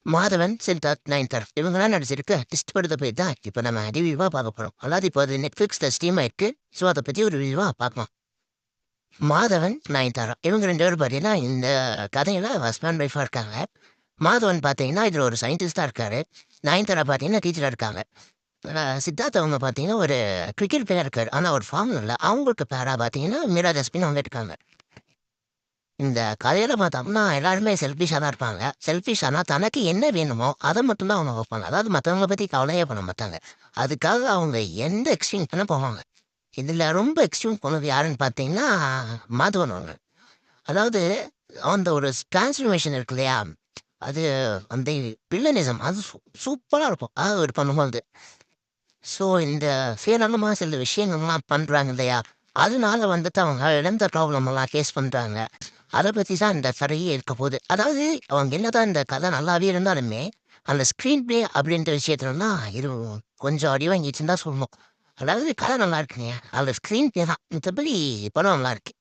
மாதவன், சித்தார்த், நயன்தாரா இவங்கலாம் நடிச்சிருக்க லிஸ்ட் படத்த போய் தான் இப்ப நம்ம ரிவ்யூவா பார்க்க போறோம். அதாவது இப்போ அது Netflixல ஸ்ட்ரீம் ஆயிருக்கு. ஸோ அத பத்தி ஒரு ரிவ்யூவா பார்க்கலாம். மாதவன், நயன்தாரா இவங்க 2 பேரும் பார்த்தீங்கன்னா, இந்த கதையில ஹஸ்பண்ட் ஒய்ஃபா இருக்காங்க. மாதவன் பார்த்தீங்கன்னா, இதுல ஒரு சயின்டிஸ்ட்டா இருக்காரு. நயன்தாரா பார்த்தீங்கன்னா, டீச்சரா இருக்காங்க. சித்தார்த் அவங்க பார்த்தீங்கன்னா, ஒரு கிரிக்கெட் பிளேயரா இருக்காரு. ஆனா ஒரு ஃபார்ம்ல இல்ல. அவங்களுக்கு பேரா பார்த்தீங்கன்னா, மீரா ஜாஸ்மின் அவங்க இருக்காங்க. இந்த கதையில பார்த்தோம்னா, எல்லாருமே செல்ஃபிஷா தான் இருப்பாங்க. செல்ஃபிஷ் ஆனா தனக்கு என்ன வேணுமோ, அத மட்டும் தான் அவங்க வைப்பாங்க. அதாவது மத்தவங்கள பத்தி கவலையே பண்ண மாட்டாங்க. அதுக்காக அவங்க எந்த எக்ஸ்ட்ரீம் வேணா போவாங்க. இதுல ரொம்ப எக்ஸ்ட்ரீம் போனது யாருன்னு பார்த்தீங்கன்னா, மாதவன் அவங்க. அதாவது அந்த ஒரு டிரான்ஸ்ஃபர்மேஷன் இருக்கு இல்லையா? அது அந்த வில்லனிசம் அது சூப்பரா இருக்கும். அவர் பண்ணும்போது. ஸோ இந்த சுயநலமா சில விஷயங்கள்லாம் பண்றாங்க இல்லையா? அதனால வந்துட்டு அவங்க இழந்த ப்ராப்ளம் எல்லாம் ஃபேஸ் பண்றாங்க. அத பத்தி தான் இந்த கதையே இருக்க போது. அதாவது அவங்க என்னதான் இந்த கதை நல்லாவே இருந்தாலுமே, அந்த ஸ்க்ரீன் பிளே அப்படின்ற விஷயத்துலலாம் இது கொஞ்சம் அடி வாங்கிச்சுன்னு தான் சொல்லணும். அதாவது கதை நல்லா இருக்குங்க. அதுல ஸ்க்ரீன் பிளே தான். மித்தபடி படம் நல்லாருக்கு.